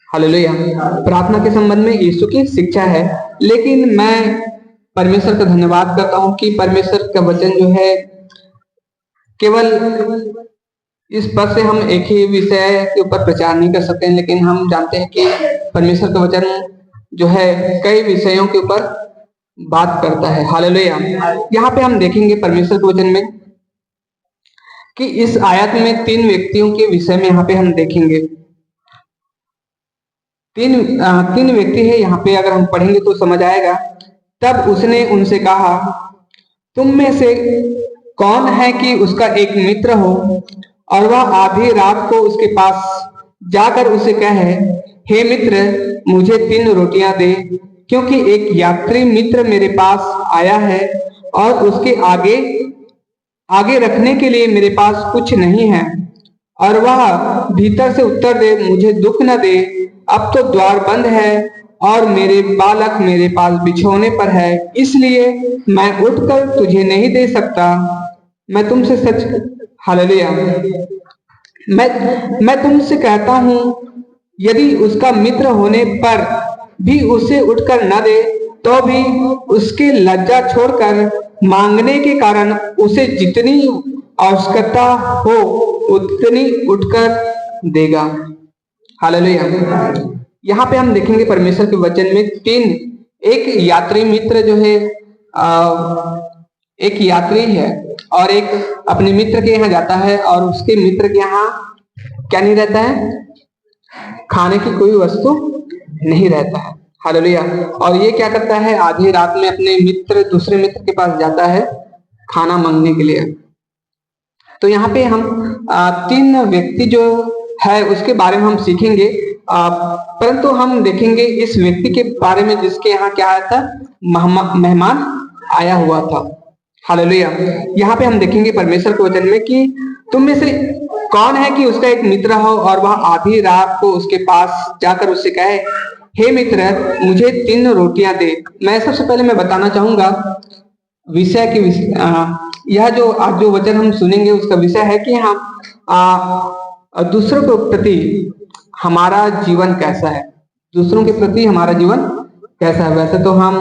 Hallelujah. प्रार्थना के संबंध में यीशु की शिक्षा है, लेकिन मैं परमेश्वर का धन्यवाद करता हूँ कि परमेश्वर का वचन जो है केवल इस पद से हम एक ही विषय के ऊपर प्रचार नहीं कर सकते हैं, लेकिन हम जानते हैं कि परमेश्वर का वचन जो है कई विषयों के ऊपर बात करता है। हालेलुया। यहाँ पे हम देखेंगे परमेश्वर के वचन में कि इस आयत में तीन व्यक्तियों के विषय में यहाँ पे हम देखेंगे। तीन व्यक्ति है यहाँ पे, अगर हम पढ़ेंगे तो समझ आएगा। तब उसने उनसे कहा, तुम में से कौन है कि उसका एक मित्र हो और वह आधी रात को उसके पास जाकर उसे कहे, हे मित्र, मुझे 3 रोटियां दे, क्योंकि एक यात्री मित्र मेरे पास आया है और उसके आगे आगे रखने के लिए मेरे पास कुछ नहीं है। और वह भीतर से उत्तर दे, मुझे दुख न दे, अब तो द्वार बंद है और मेरे बालक मेरे पास बिछौने पर है, इसलिए मैं उठकर तुझे नहीं दे सकता। मैं तुमसे सच हालेलुया मैं तुमसे कहता हूँ, यदि उसका मित्र होने पर भी उसे उठकर न दे, तो भी उसकी लज्जा छोड़कर मांगने के कारण उसे जितनी आवश्यकता हो उतनी उठकर देगा। हालेलुया। यहाँ पे हम देखेंगे परमेश्वर के वचन में एक यात्री मित्र जो है, एक यात्री है और एक अपने मित्र के यहाँ जाता है और उसके मित्र के यहाँ क्या नहीं रहता है? खाने की कोई वस्तु नहीं रहता है। हालेलुया। और ये क्या करता है? आधी रात में अपने दूसरे मित्र के पास जाता है खाना मांगने के लिए। तो यहाँ पे हम 3 व्यक्ति जो है उसके बारे में हम सीखेंगे, परंतु हम देखेंगे इस व्यक्ति के बारे में जिसके यहाँ क्या आया था? मेहमान आया हुआ था। हालेलुया। यहाँ पे हम देखेंगे परमेश्वर के वचन में कि तुम में से कौन है कि उसका एक मित्र हो और वह आधी रात को उसके पास जाकर उससे कहे, हे मित्र, मुझे 3 रोटियां दे। मैं सबसे पहले मैं बताना चाहूंगा विषय की यह जो आज जो वचन हम सुनेंगे उसका विषय है कि हम दूसरों के प्रति हमारा जीवन कैसा है। दूसरों के प्रति हमारा जीवन कैसा है। वैसे तो हम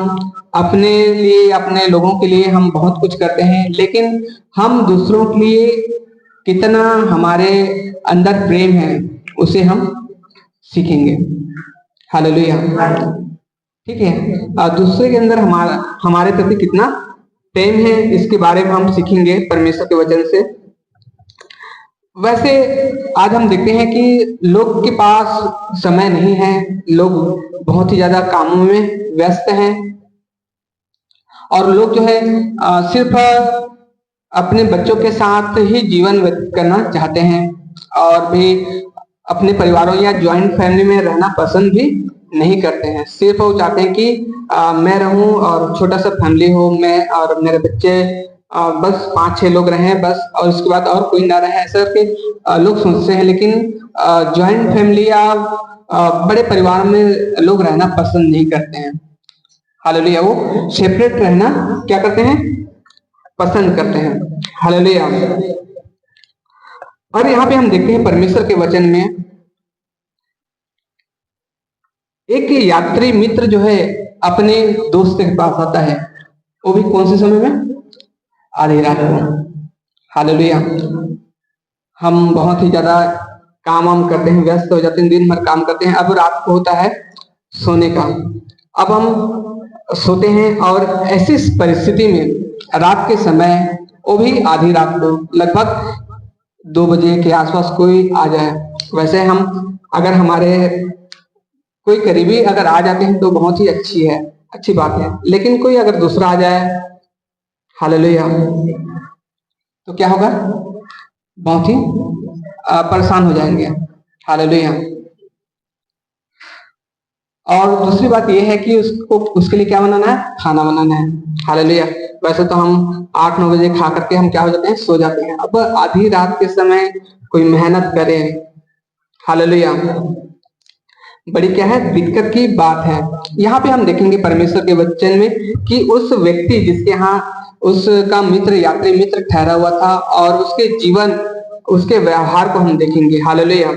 अपने लिए, अपने लोगों के लिए हम बहुत कुछ करते हैं, लेकिन हम दूसरों के लिए कितना हमारे अंदर प्रेम है उसे हम सीखेंगे। हालेलुया। ठीक है। दूसरे के अंदर हमारे प्रति कितना प्रेम है इसके बारे में हम सीखेंगे परमेश्वर के वचन से। वैसे आज हम देखते हैं कि लोग के पास समय नहीं है, लोग बहुत ही ज्यादा कामों में व्यस्त हैं और लोग जो है सिर्फ अपने बच्चों के साथ ही जीवन व्यतीत करना चाहते हैं और भी अपने परिवारों या ज्वाइंट फैमिली में रहना पसंद भी नहीं करते हैं। सिर्फ वो चाहते हैं कि मैं रहूं और छोटा सा फैमिली हो, मैं और मेरे बच्चे बस 5-6 लोग रहें बस, और उसके बाद और कोई ना रहे, ऐसा करके लोग सोचते हैं। लेकिन ज्वाइंट फैमिली या बड़े परिवार में लोग रहना पसंद नहीं करते हैं। हालेलुया। वो सेपरेट रहना क्या करते हैं? पसंद करते हैं। हालेलुया। और यहाँ पे हम देखते हैं परमेश्वर के वचन में एक यात्री मित्र जो है अपने दोस्त के पास आता है, वो भी कौन से समय में? आधी रात को। हालेलुया। हम बहुत ही ज्यादा काम करते हैं, व्यस्त हो जाते हैं, दिन भर काम करते हैं, अब रात को होता है सोने का। अब हम सोते हैं और ऐसी परिस्थिति में रात के समय, वो भी आधी रात को, लगभग 2 बजे के आसपास कोई आ जाए। वैसे हम अगर हमारे कोई करीबी अगर आ जाते हैं तो बहुत ही अच्छी बात है, लेकिन कोई अगर दूसरा आ जाए, हालेलुया, तो क्या होगा? बहुत ही परेशान हो जाएंगे। हालेलुया। और दूसरी बात यह है कि उसके लिए क्या बनाना है? खाना बनाना है। हालेलुया। वैसे तो हम 8-9 बजे खा करके हम क्या हो जाते हैं? सो जाते हैं। अब आधी रात के समय कोई मेहनत करे, हालेलुया, बड़ी क्या है? दिक्कत की बात है। यहाँ पे हम देखेंगे परमेश्वर के वचन में कि उस व्यक्ति जिसके यहाँ उसका मित्र, यात्री मित्र ठहरा हुआ था, और उसके जीवन, उसके व्यवहार को हम देखेंगे। हालेलुया।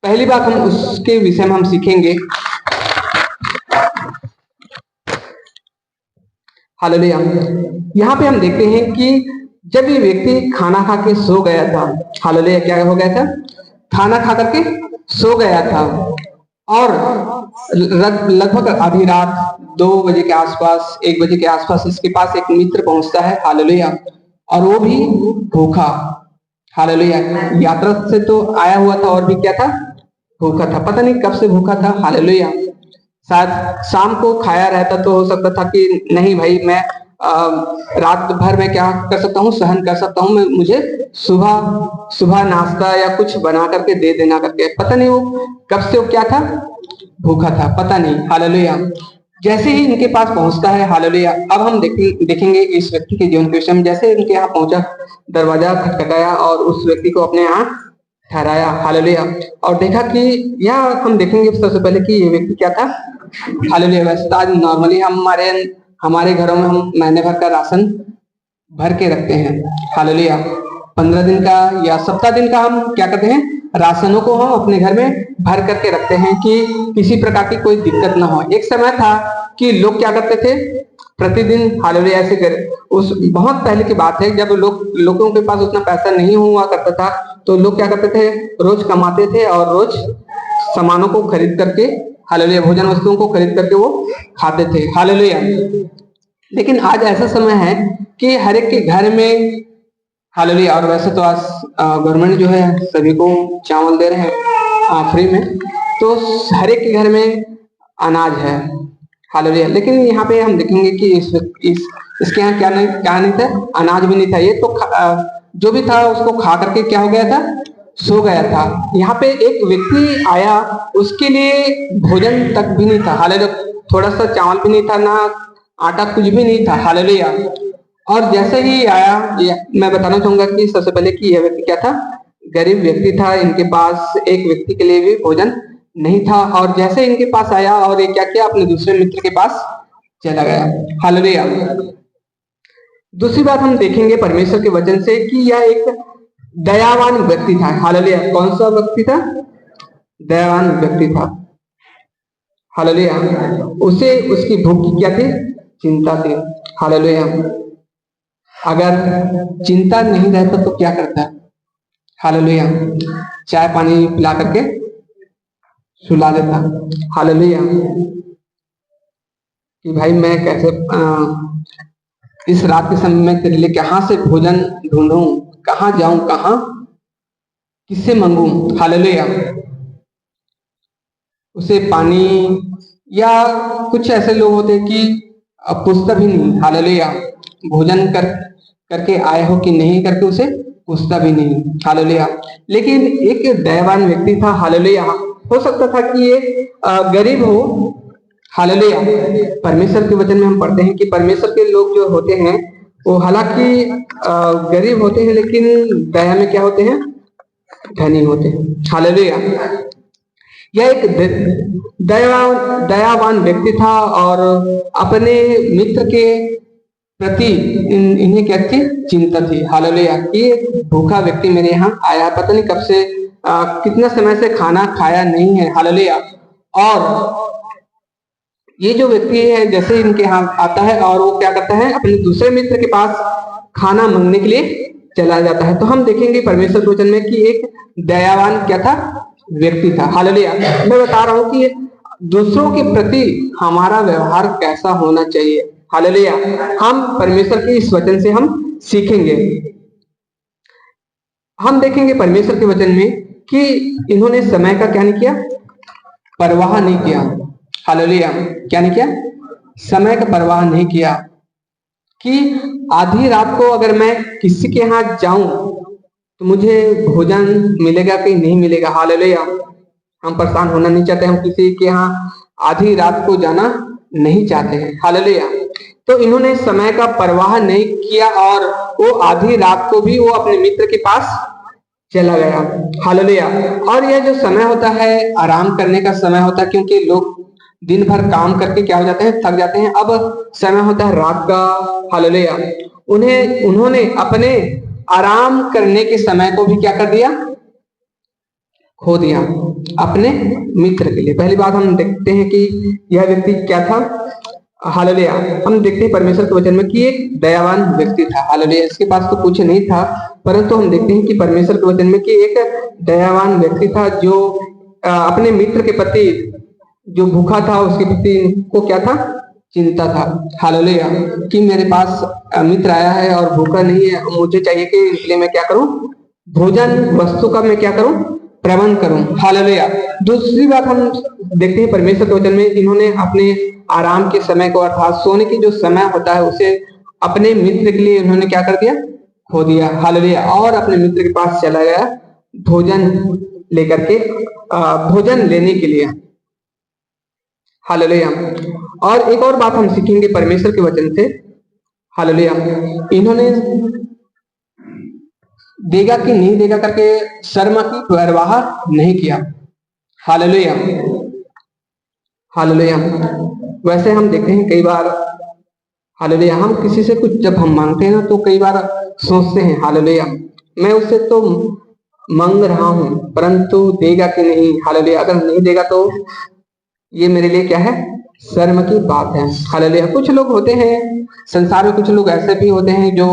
पहली बात हम उसके विषय में हम सीखेंगे। हालेलुया। यहाँ पे हम देखते हैं कि जब ये व्यक्ति खाना खा के सो गया था, हालेलुया, क्या हो गया था? खाना खा करके सो गया था, और लगभग आधी रात 2 बजे के आसपास, 1 बजे के आसपास इसके पास एक मित्र पहुंचता है, हालेलुया, और वो भी भूखा, हालेलुया। यात्रा से तो आया हुआ था और भी क्या था? भूखा था। पता नहीं कब से भूखा था, हालेलुया। शायद शाम को खाया रहता तो हो सकता था कि नहीं भाई, मैं रात भर में क्या कर सकता हूँ, सहन कर सकता हूँ, मैं मुझे सुबह सुबह नाश्ता या कुछ बना करके दे देना करके। पता नहीं वो कब से वो क्या था, भूखा था, पता नहीं, हालेलुया। जैसे ही इनके पास पहुंचता है, हालेलुया, अब हम देखेंगे इस व्यक्ति के जीवन के विषय में। जैसे इनके यहाँ पहुंचा, दरवाजा खटखटाया और उस व्यक्ति को अपने यहाँ ठहराया, हालेलुया, और देखा कि यह हम देखेंगे सबसे पहले कि ये व्यक्ति क्या था, हालेलुया। वैसे तो आज नॉर्मली हमारे घरों में हम महीने भर का राशन भर के रखते हैं, हालेलुया। 15 दिन का या सप्ताह दिन का हम क्या करते हैं, राशनों को हम अपने घर में भर करके रखते हैं कि किसी प्रकार की कोई दिक्कत ना हो। एक समय था कि लोग क्या करते थे, प्रतिदिन, हालेलुया, ऐसे कर, उस बहुत पहले की बात है, जब लोगों के पास उतना पैसा नहीं हुआ करता था, तो लोग क्या करते थे, रोज कमाते थे और रोज सामानों को खरीद करके, हालेलुया, भोजन वस्तुओं को खरीद करके वो खाते थे, हालेलुया। लेकिन आज ऐसा समय है कि हर एक के घर में, हालेलुया, और वैसे तो आज गवर्नमेंट जो है सभी को चावल दे रहे हैं फ्री में, तो हर एक के घर में अनाज है, हालेलुया। लेकिन यहाँ पे हम देखेंगे कि इसके यहाँ क्या नहीं था, अनाज भी नहीं था। ये तो जो भी था उसको खा करके क्या हो गया था, सो गया था। यहाँ पे एक व्यक्ति आया, उसके लिए भोजन तक भी नहीं था, हालेलुया, थोड़ा सा चावल भी नहीं था, ना आटा, कुछ भी नहीं था, हालेलुया। और जैसे ही आया, मैं बताना चाहूंगा कि सबसे पहले कि यह व्यक्ति क्या था, गरीब व्यक्ति था। इनके पास एक व्यक्ति के लिए भी भोजन नहीं था, और जैसे इनके पास आया और ये क्या किया, अपने दूसरे मित्र के पास चला गया, हालेलुया। दूसरी बात हम देखेंगे परमेश्वर के वचन से कि यह एक दयावान व्यक्ति था, हालेलुया। कौन सा व्यक्ति था? दयावान व्यक्ति था, हालेलुया। उसे उसकी भूख की क्या थी, चिंता थी, हालेलुया। अगर चिंता नहीं रहता तो क्या करता, हालेलुया, चाय पानी पिला करके सुला देता, हालेलुया, कि भाई मैं कैसे इस रात के समय में तेरे लिए कहां से भोजन ढूंढूं, कहां जाऊं, कहां किससे मांगू, हालेलुया। उसे पानी, या कुछ ऐसे लोग होते हैं कि पूछता भी नहीं, हालेलुया, भोजन करके आए हो कि नहीं करके उसे पूछता भी नहीं, हालेलुया। लेकिन एक दयावान व्यक्ति था, हालेलुया। हो सकता था कि ये गरीब हो, हालेलुया। परमेश्वर के वचन में हम पढ़ते हैं कि परमेश्वर के लोग जो होते हैं वो हालांकि गरीब होते हैं, लेकिन दया में क्या होते हैं, धनी होते हैं, हालेलुया। यह एक दयावान व्यक्ति था, और अपने मित्र के प्रति इन्हें क्या थी, चिंता थी, हालेलुया। ये भूखा व्यक्ति मेरे यहाँ आया है, पता नहीं कब से, कितना समय से खाना खाया नहीं है, हालेलुया। और ये जो व्यक्ति है, जैसे इनके यहाँ आता है और वो क्या करता है, अपने दूसरे मित्र के पास खाना मांगने के लिए चला जाता है। तो हम देखेंगे परमेश्वर के वचन में कि एक दयावान क्या था, व्यक्ति था, हालेलुया। मैं बता रहा हूं कि दूसरों के प्रति हमारा व्यवहार कैसा होना चाहिए, हालेलुया, हम परमेश्वर के इस वचन से हम सीखेंगे। हम देखेंगे परमेश्वर के वचन में कि इन्होंने समय का क्या नहीं किया, परवाह नहीं किया, हालेलुया। क्या नहीं किया, समय का परवाह नहीं किया, कि आधी रात को अगर मैं किसी के यहाँ जाऊं तो मुझे भोजन मिलेगा कि नहीं मिलेगा, हालेलुया। हम परेशान होना नहीं चाहते, हम किसी के यहाँ आधी रात को जाना नहीं चाहते हैं, हालेलुया। तो इन्होंने समय का परवाह नहीं किया, और वो आधी रात को भी वो अपने मित्र के पास चला गया, हालेलुया। और यह जो समय होता है, आराम करने का समय होता है, क्योंकि लोग दिन भर काम करके क्या हो जाते हैं, थक जाते हैं। अब समय होता है रात का, हालेलुया। उन्होंने अपने आराम करने के समय को भी क्या कर दिया, खो दिया अपने मित्र के लिए। पहली बात हम देखते हैं कि यह व्यक्ति क्या था, हालेलुया। हम देखते हैं परमेश्वर के वचन में कि एक दयावान व्यक्ति था, हालेलुया। इसके पास तो कुछ नहीं था, परंतु हम देखते हैं कि परमेश्वर के वचन में कि एक दयावान व्यक्ति था जो अपने मित्र के प्रति जो भूखा था, उसके प्रति को क्या था, चिंता था, हालेलुया। कि मेरे पास मित्र आया है और भूखा नहीं है, मुझे चाहिए कि इसलिए मैं क्या करूं, भोजन वस्तु का मैं क्या करूं, प्रबंध करूं, हालेलुया। दूसरी बात हम देखते हैं परमेश्वर के वचन में, इन्होंने अपने आराम के समय को अर्थात सोने की जो समय होता है उसे अपने मित्र के लिए इन्होंने क्या कर दिया, खो दिया, हालेलुया। और अपने मित्र के पास चला गया भोजन लेकर के, भोजन लेने के लिए, हालेलुया। और एक और बात हम सीखेंगे परमेश्वर के वचन से, हालेलुया। इन्होंने देगा कि नहीं देगा करके शर्म की परवाह नहीं किया, हालेलुया, हालेलुया। वैसे हम देखते हैं कई बार, हालेलुया, हम किसी से कुछ जब हम मांगते हैं ना तो कई बार सोचते हैं, हालेलुया, मैं उससे तो मांग रहा हूं परंतु देगा कि नहीं, हालेलुया। अगर नहीं देगा तो ये मेरे लिए क्या है, शर्म की बात है, हालेलुया। कुछ लोग होते हैं संसार में, कुछ लोग ऐसे भी होते हैं जो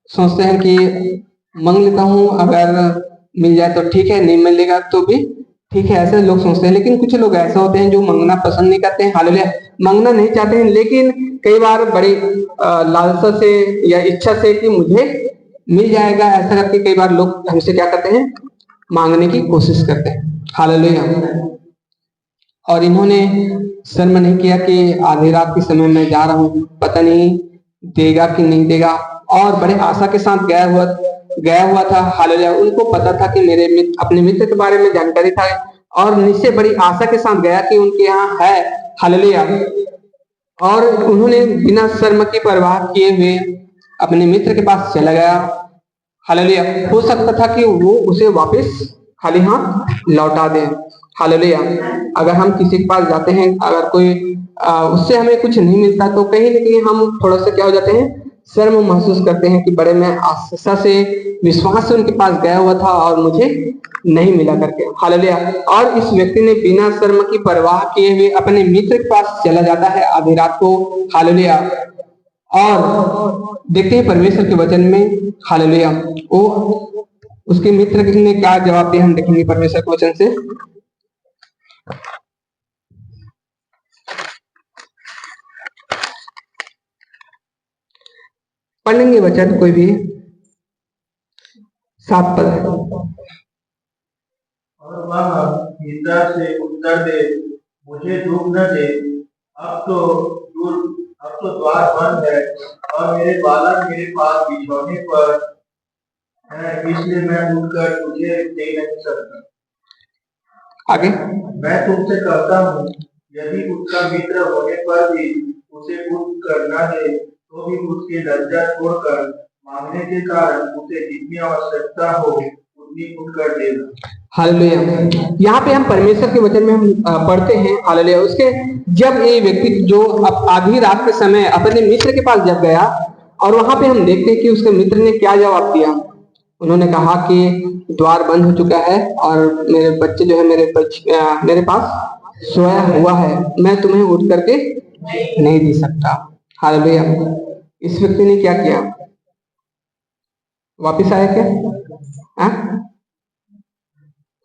सोचते हैं कि मांग लेता हूं, अगर मिल जाए तो ठीक है, नहीं मिलेगा तो भी ठीक है, ऐसे लोग सोचते हैं। लेकिन कुछ लोग ऐसे होते हैं जो मांगना पसंद नहीं करते हैं, हालेलुया, मांगना नहीं चाहते हैं, लेकिन कई बार बड़ी लालसा से या इच्छा से कि मुझे मिल जाएगा, ऐसा करके कई बार लोग हमसे क्या करते हैं, मांगने की कोशिश करते हैं, हालेलुया। और इन्होंने शर्म नहीं किया कि आधी रात के समय में जा रहा हूं, पता नहीं देगा कि नहीं देगा, और बड़े आशा के साथ गया हुआ था, हालेलुया। उनको पता था कि मेरे अपने मित्र के बारे में जानकारी था, और निश्चय बड़ी आशा के साथ गया कि उनके यहाँ है, हालेलुया। और उन्होंने बिना शर्म की परवाह किए हुए अपने मित्र के पास चला गया, हालेलुया। हो सकता था कि वो उसे वापस खाली हाथ लौटा दे, हालेलुया। अगर हम किसी के पास जाते हैं, अगर कोई उससे हमें कुछ नहीं मिलता तो कहीं ना कहीं हम थोड़ा सा क्या हो जाते हैं, शर्म महसूस करते हैं कि बड़े मैं आशा से विश्वास से उनके पास गया हुआ था और मुझे नहीं मिला करके, हालेलुया। और इस व्यक्ति ने बिना शर्म की परवाह किए हुए अपने मित्र के पास चला जाता है आधी रात को, हालेलुया। और देखते हैं परमेश्वर के वचन में, हालेलुया, वो उसके मित्र ने क्या जवाब दिया, हम देखेंगे परमेश्वर के वचन से। पढ़ लेंगे वचन कोई भी, 7 पद है। और वह मित्र से उत्तर दे, मुझे दुख न दे, अब तो द्वार बंद है और मेरे बालक मेरे पास बिछौने पर है, इसलिए मैं उठकर तुझे दे नहीं सकता। आगे, मैं तुमसे कहता हूँ, यदि उसका मित्र होने पर भी उसे उठकर न दे, तो भी उसकी लज्जा छोड़कर मांगने के कारण उसे जितनी आवश्यकता हो उतनी उठकर देगा, हालेलुया। यहाँ पे हम परमेश्वर के वचन में हम पढ़ते हैं, हालेलुया। उसके जब ये व्यक्ति जो अब आधी रात के समय अपने मित्र के पास जब गया, और वहां पे हम देखते हैं कि उसके मित्र ने क्या जवाब दिया। उन्होंने कहा कि द्वार बंद हो चुका है और मेरे बच्चे जो है मेरे पास सोया हुआ है, मैं तुम्हें उठ करके नहीं दे सकता, हालेलुया। इस व्यक्ति ने क्या किया, वापिस आया क्या,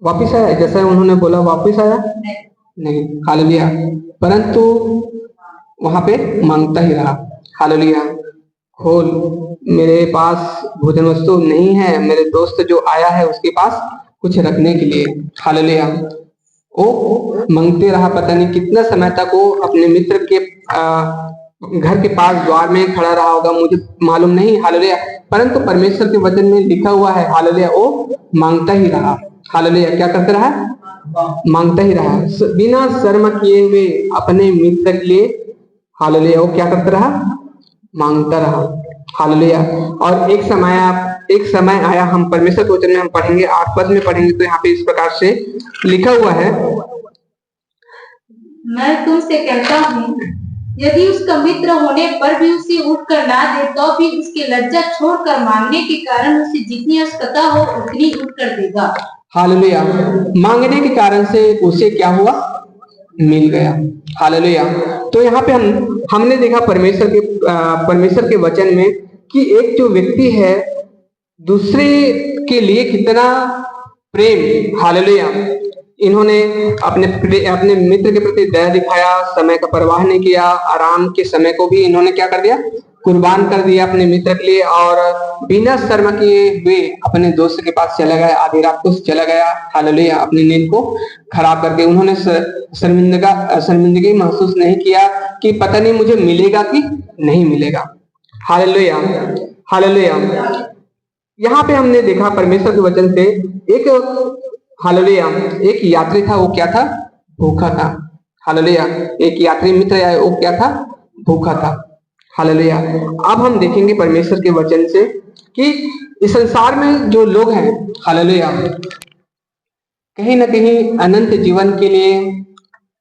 वापिस आया जैसा उन्होंने बोला, वापिस आया नहीं, हालेलुया। परंतु वहां पे मांगता ही रहा, हालेलुया। खोल, मेरे पास भोजन वस्तु नहीं है, मेरे दोस्त जो आया है उसके पास कुछ रखने के लिए, हालेलुया। वो मांगते रहा, पता नहीं कितना समय तक वो अपने मित्र के घर के पास द्वार में खड़ा रहा होगा, मुझे मालूम नहीं, हालेलुया। परंतु परमेश्वर के वचन में लिखा हुआ है, हालेलुया, वो मांगता ही रहा, हालेलुया। क्या करता रहा, मांगता ही रहा, बिना शर्म किए हुए अपने मित्र के लिए, हालेलुया। वो क्या करता रहा, मांगता रहा, हालेलुया। और एक समय आया, हम परमेश्वर के वचन में हम पढ़ेंगे 8 पद में पढ़ेंगे, तो यहाँ पे इस प्रकार से लिखा हुआ है, मैं तुमसे कहता हूँ, यदि उसका मित्र होने पर भी उसे उठकर ना दे, तो भी उसकी लज्जा छोड़कर मांगने के कारण उसे जितनी आवश्यकता हो उतनी उठकर देगा। हालेलुया। मांगने के कारण से उसे क्या हुआ? मिल गया। हालेलुया। तो यहाँ पे हमने देखा परमेश्वर के वचन में कि एक जो व्यक्ति है दूसरे के लिए कितना प्रेम, हालेलुया, इन्होंने अपने मित्र के प्रति दया दिखाया, समय का परवाह नहीं किया, आराम के समय को भी इन्होंने क्या कर दिया? कुर्बान कर दिया अपने मित्र के लिए, और बिना शर्म किए हुए अपने दोस्त के पास चला गया, आधी रात को चला गया, हालेलुया, अपनी नींद को खराब करके। उन्होंने शर्मिंदगी महसूस नहीं किया कि पता नहीं मुझे मिलेगा कि नहीं मिलेगा। Hallelujah, hallelujah. यहाँ पे हमने देखा परमेश्वर के वचन से एक, हालेलुया, एक यात्री था, वो क्या था? भूखा था। हालेलुया। एक यात्री मित्र आया, वो क्या था? भूखा था। हालेलुया। अब हम देखेंगे परमेश्वर के वचन से कि इस संसार में जो लोग हैं, हालेलुया, कहीं ना कहीं अनंत जीवन के लिए,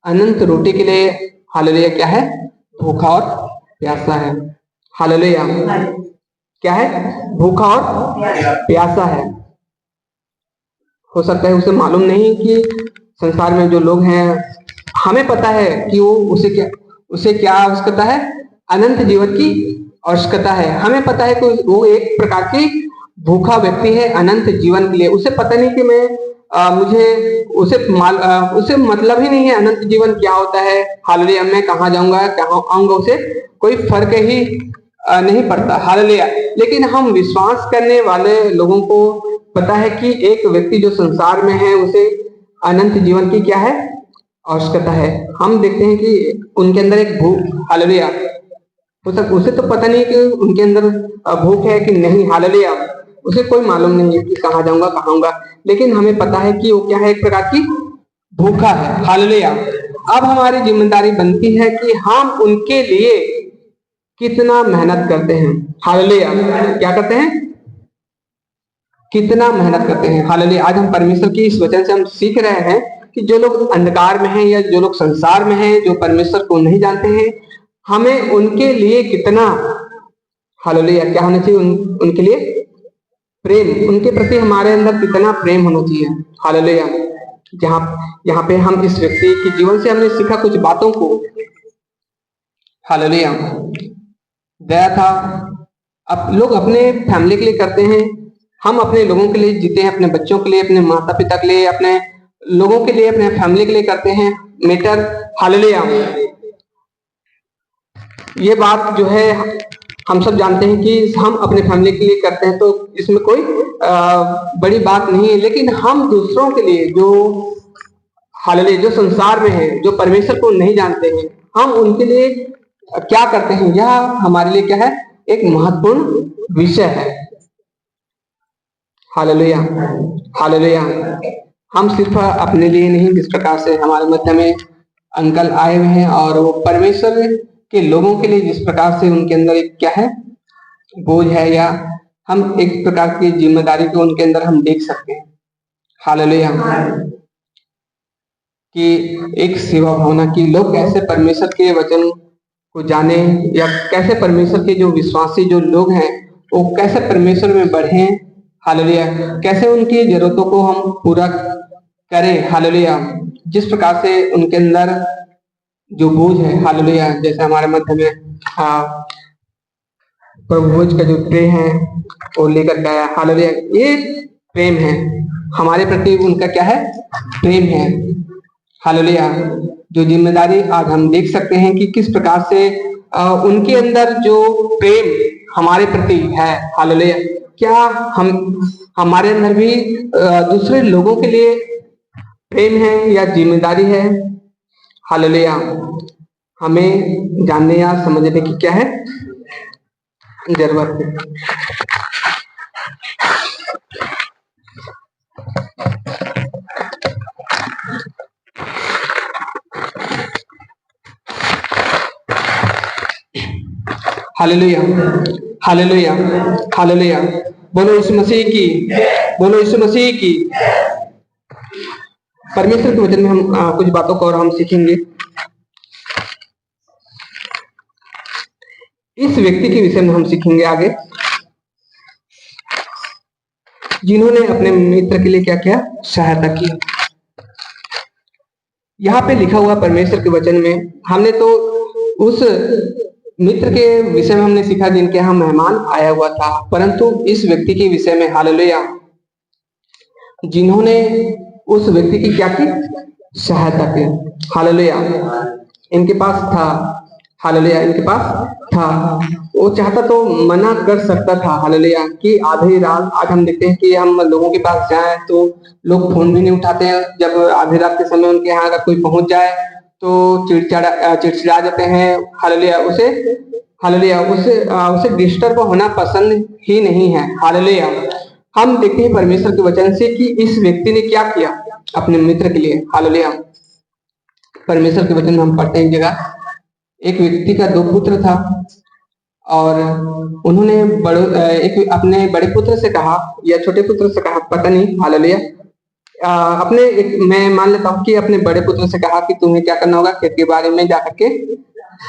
अनंत रोटी के लिए, हालेलुया, क्या है? भूखा और प्यासा है। हालेलुया। क्या है? भूखा और प्यासा है। हो सकता है उसे मालूम नहीं कि संसार में जो लोग हैं, हमें पता है कि उसे क्या आवश्यकता है? अनंत जीवन की आवश्यकता है। हमें पता है कि वो एक प्रकार की भूखा व्यक्ति है अनंत जीवन के लिए। उसे पता नहीं कि उसे मतलब ही नहीं है अनंत जीवन क्या होता है। हालेलुया। मैं कहाँ जाऊंगा, कहाँ आऊंगा, उसे कोई फर्क ही नहीं पड़ता। हालेलुया। लेकिन हम विश्वास करने वाले लोगों को पता है कि एक व्यक्ति जो संसार में है उसे अनंत जीवन की क्या है? आवश्यकता है। हम देखते हैं कि उनके अंदर एक भूख, हालेलुया, उसे तो पता नहीं कि उनके अंदर भूख है कि नहीं, हालेलुया, उसे कोई मालूम नहीं है कि कहाँ जाऊंगा, कहाँ आऊंगा, लेकिन हमें पता है कि वो क्या है? एक प्रकार की भूखा है। हालेलुया। अब हमारी जिम्मेदारी बनती है कि हम उनके लिए कितना मेहनत करते हैं। हालेलुया। क्या करते हैं? कितना मेहनत करते हैं। हालेलुया। आज हम परमेश्वर की इस वचन से हम सीख रहे हैं कि जो लोग अंधकार में हैं या जो लोग संसार में हैं, जो परमेश्वर को नहीं जानते हैं, हमें उनके लिए कितना, हालेलुया, क्या होना चाहिए? उनके लिए प्रेम, उनके प्रति हमारे अंदर कितना प्रेम होना चाहिए। हालेलुया। यहाँ पे हम इस व्यक्ति के जीवन से हमने सीखा कुछ बातों को। हालेलुया। दया था। अब लोग अपने फैमिली के लिए करते हैं, हम अपने लोगों के लिए जीते हैं, अपने बच्चों के लिए, अपने माता पिता के लिए, अपने लोगों के लिए, अपने फैमिली के लिए करते हैं मैटर। हालेलुया। ये बात जो है हम सब जानते हैं कि हम अपने फैमिली के लिए करते हैं, तो इसमें कोई बड़ी बात नहीं है। लेकिन हम दूसरों के लिए, जो हालेलुया, जो संसार में है, जो परमेश्वर को नहीं जानते हैं, हम उनके लिए क्या करते हैं, यह हमारे लिए क्या है? एक महत्वपूर्ण विषय है। Hallelujah, hallelujah. हम सिर्फ अपने लिए नहीं, जिस प्रकार से हमारे मध्य में अंकल आए हुए हैं और वो परमेश्वर के लोगों के लिए जिस प्रकार से उनके अंदर एक क्या है? बोझ है, या हम एक प्रकार की जिम्मेदारी को उनके अंदर हम देख सकते हैं। हालेलुया। कि एक सेवा भावना की लोग कैसे परमेश्वर के वचन को जाने, या कैसे परमेश्वर के जो विश्वासी जो लोग हैं वो कैसे परमेश्वर में बढ़े। हालेलुया। कैसे उनकी जरूरतों को हम पूरा करें। हालेलुया। जिस प्रकार से उनके अंदर जो बोझ है, हालेलुया, जैसे हमारे मध्य में प्रभु का जो ट्रे है वो लेकर गया। हालेलुया। ये प्रेम है, हमारे प्रति उनका क्या है? प्रेम है। हालेलुया। जो जिम्मेदारी आज हम देख सकते हैं कि किस प्रकार से उनके अंदर जो प्रेम हमारे प्रति है। हालेलुया। क्या हम हमारे अंदर भी दूसरे लोगों के लिए प्रेम है या जिम्मेदारी है? हालेलुया। हमें जानने या समझने की क्या है? जरूरत है। Hallelujah, hallelujah, hallelujah. बोलो यीशु मसीह की, बोलो यीशु मसीह की। परमेश्वर के वचन में हम कुछ बातों को और हम सीखेंगे। इस व्यक्ति के विषय में हम सीखेंगे आगे। जिन्होंने अपने मित्र के लिए क्या किया, सहायता की। यहाँ पे लिखा हुआ परमेश्वर के वचन में हमने तो उस मित्र के विषय में हमने सीखा जिनके यहाँ मेहमान आया हुआ था, परंतु इस व्यक्ति के विषय में हालेलुया, जिन्होंने उस व्यक्ति की क्या की, सहायता की। हालेलुया, इनके पास था, हालेलुया, इनके पास था। वो चाहता तो मना कर सकता था, हालेलुया, कि आधी रात, आज हम देखते हैं कि हम लोगों के पास जाएं तो लोग फोन भी नहीं उठाते हैं। जब आधी रात के समय उनके यहाँ अगर कोई पहुंच जाए तो चिड़चिड़ा जाते हैं, हालेलुया, उसे डिस्टर्ब होना पसंद ही नहीं है, हालेलुया। हम देखते हैं परमेश्वर के वचन से कि इस व्यक्ति ने क्या किया अपने मित्र के लिए, हालेलुया। परमेश्वर के वचन में हम पढ़ते हैं एक जगह, एक व्यक्ति का 2 पुत्र था और उन्होंने एक अपने बड़े पुत्र से कहा या छोटे पुत्र से कहा, पता नहीं, हालेलुया, मैं मान लेता हूँ कि अपने बड़े पुत्र से कहा कि तुम्हें क्या करना होगा, खेत के बारे में जाकर के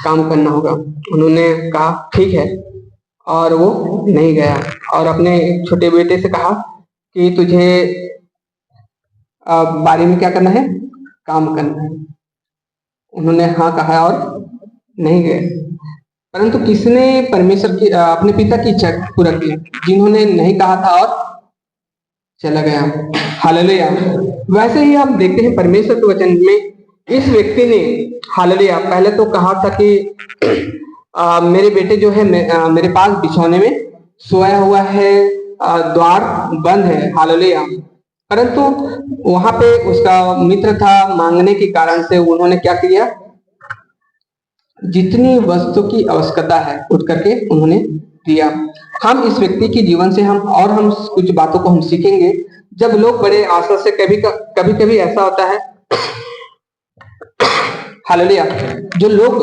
काम करना होगा। उन्होंने कहा ठीक है, और वो नहीं गया। और अपने छोटे बेटे से कहा कि तुझे बारी में क्या करना है, काम करना है। उन्होंने हाँ कहा और नहीं गए। परंतु किसने परमेश्वर की अपने पिता की इच्छा पूरा की, जिन्होंने नहीं कहा था और चला गया, हालेलुया। वैसे ही हम देखते हैं परमेश्वर के वचन में, इस व्यक्ति ने, हालेलुया, पहले तो कहा था कि मेरे बेटे जो है मेरे पास बिछौने में सोया हुआ है, द्वार बंद है, हालेलुया। परंतु वहां पे उसका मित्र था, मांगने के कारण से उन्होंने क्या किया, जितनी वस्तु की आवश्यकता है उठ करके उन्होंने दिया। हम इस व्यक्ति के जीवन से हम कुछ बातों को हम सीखेंगे। जब लोग बड़े आशा से, कभी ऐसा होता है, हालेलुया, जो लोग,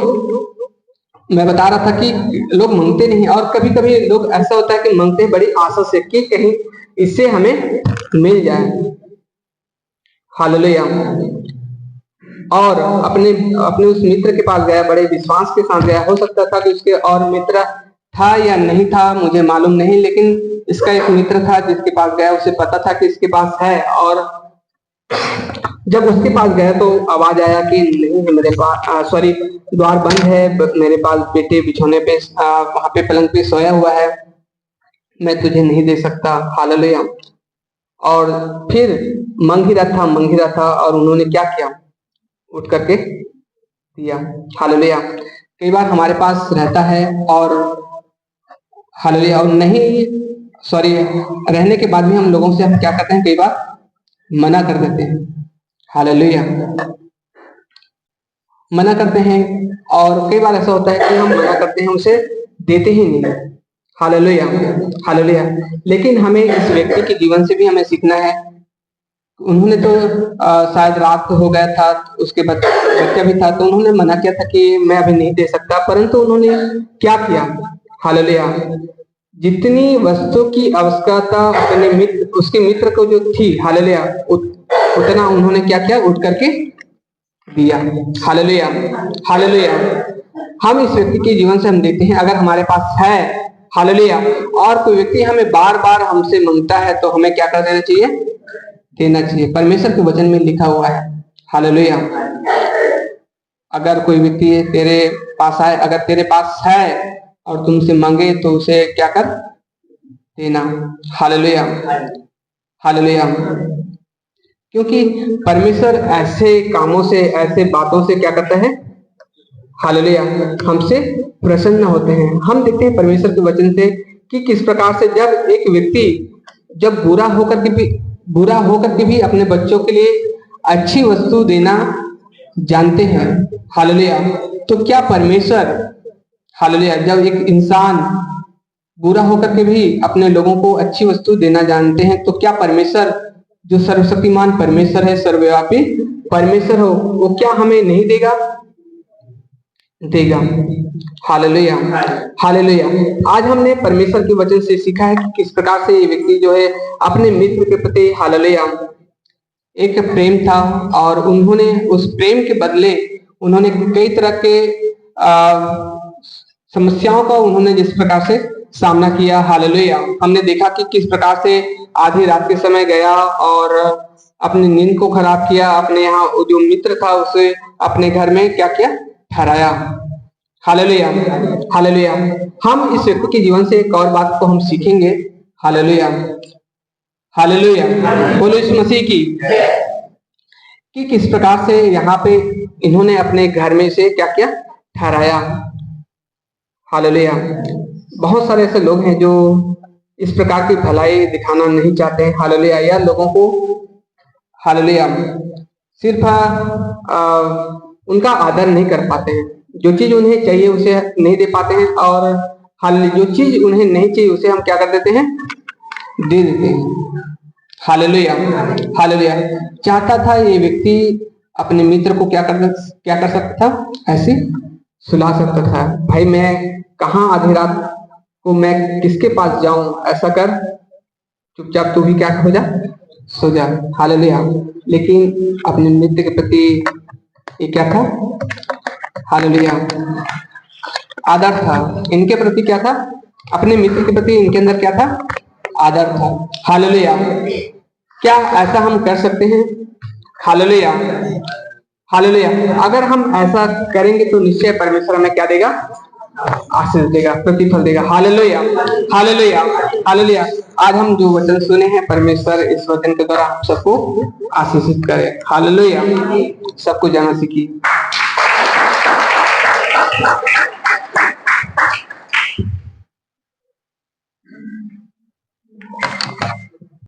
मैं बता रहा था कि लोग मांगते नहीं, और कभी लोग ऐसा होता है कि मांगते हैं बड़ी आशा से कि कहीं इससे हमें मिल जाए, हालेलुया। और अपने उस मित्र के पास गया, बड़े विश्वास के साथ गया। हो सकता था कि उसके और मित्र था या नहीं था, मुझे मालूम नहीं, लेकिन इसका एक मित्र था जिसके पास गया, उसे पता था कि इसके पास है। और जब उसके पास गया तो आवाज आया कि नहीं, मेरे पास द्वार बंद है, मेरे पास बेटे बिछौने पे वहां पे पलंग पे सोया हुआ है, मैं तुझे नहीं दे सकता, हालेलुया। और फिर मांग ही रहा था और उन्होंने क्या किया, उठ करके दिया, हालेलुया। कई बार हमारे पास रहता है और हालेलुया, और रहने के बाद भी हम लोगों से हम क्या करते हैं, कई बार मना कर देते हैं, हालेलुया, मना करते हैं। और कई बार ऐसा होता है कि हम मना करते हैं, उसे देते ही नहीं, हालेलुया, हालेलुया। लेकिन हमें इस व्यक्ति के जीवन से भी हमें सीखना है। उन्होंने तो शायद रात हो गया था, उसके बच्चा भी था, तो उन्होंने मना किया था कि मैं अभी नहीं दे सकता। परंतु उन्होंने क्या किया, हालेलुया, जितनी वस्तु की आवश्यकता अपने उसके मित्र को जो थी, हालेलुया, उतना उन्होंने क्या किया, उठ करके दिया, हालेलुया, हालेलुया। हम इस व्यक्ति के जीवन से हम देखते हैं, अगर हमारे पास है, हालेलुया, और कोई व्यक्ति हमें बार बार हमसे मांगता है तो हमें क्या कर देना चाहिए, देना चाहिए। परमेश्वर के वचन में लिखा हुआ है, हालेलुया, अगर कोई व्यक्ति तेरे पास आए, अगर तेरे पास है और तुमसे मांगे तो उसे क्या कर देना, हालेलुया, हालेलुया। क्योंकि परमेश्वर ऐसे कामों से, ऐसे बातों से क्या करता है, हालेलुया, हमसे प्रसन्न होते हैं। हम देखते हैं परमेश्वर के वचन से कि किस प्रकार से जब एक व्यक्ति जब बुरा होकर के भी अपने बच्चों के लिए अच्छी वस्तु देना जानते हैं, हालेलुया, तो क्या परमेश्वर, हालेलुया, जब एक इंसान बुरा होकर के भी अपने लोगों को अच्छी वस्तु देना जानते हैं, तो क्या परमेश्वर जो सर्वशक्तिमान परमेश्वर है, सर्वव्यापी परमेश्वर हो, वो क्या हमें नहीं देगा, देगा, हालेलुया, हालेलुया। आज हमने परमेश्वर के वचन से सीखा है कि किस प्रकार से ये व्यक्ति जो है अपने मित्र के प्रति, हालेलुया, एक प्रेम था, और उन्होंने उस प्रेम के बदले उन्होंने कई तरह के समस्याओं का उन्होंने जिस प्रकार से सामना किया, हालेलुया। हमने देखा कि किस प्रकार से आधी रात के समय गया और अपनी नींद को खराब किया, अपने यहाँ जो मित्र था उसे अपने घर में क्या किया, ठहराया। Hallelujah, hallelujah. हम इस व्यक्ति के जीवन से एक और बात को हम सीखेंगे। Hallelujah, hallelujah. बोलो यीशु मसीह की, कि किस प्रकार से यहाँ पे इन्होंने अपने घर में से क्या किया, ठहराया। हालेलुया। बहुत सारे ऐसे लोग हैं जो इस प्रकार की भलाई दिखाना नहीं चाहते हैं। हालेलुया। या लोगों को हालेलुया सिर्फ उनका आदर नहीं कर पाते हैं, जो चीज उन्हें चाहिए उसे नहीं दे पाते हैं, और जो चीज उन्हें नहीं चाहिए उसे हम क्या कर देते हैं, दे देते हैं। Hallelujah, hallelujah. चाहता था ये व्यक्ति अपने मित्र को क्या कर सकता था, ऐसे सुला सकता था। भाई मैं कहाँ आधी रात को मैं किसके पास जाऊं, ऐसा कर, चुपचाप तू भी क्या हो जा, सो जा। हालेलुया। लेकिन अपने मित्र के प्रति ये क्या था, हालेलुया, आदर था। इनके प्रति क्या था, अपने मित्र के प्रति इनके अंदर क्या था, आदर था। हालेलुया। क्या ऐसा हम कर सकते हैं? Hallelujah, hallelujah. अगर हम ऐसा करेंगे तो निश्चय परमेश्वर हमें क्या देगा, आशीष देगा, प्रतिफल देगा। Hallelujah, hallelujah, hallelujah. आज हम जो वचन सुने हैं, परमेश्वर इस वचन के द्वारा हम सबको आशीषित करे। हालेलुया। सबको जाना सीखिए।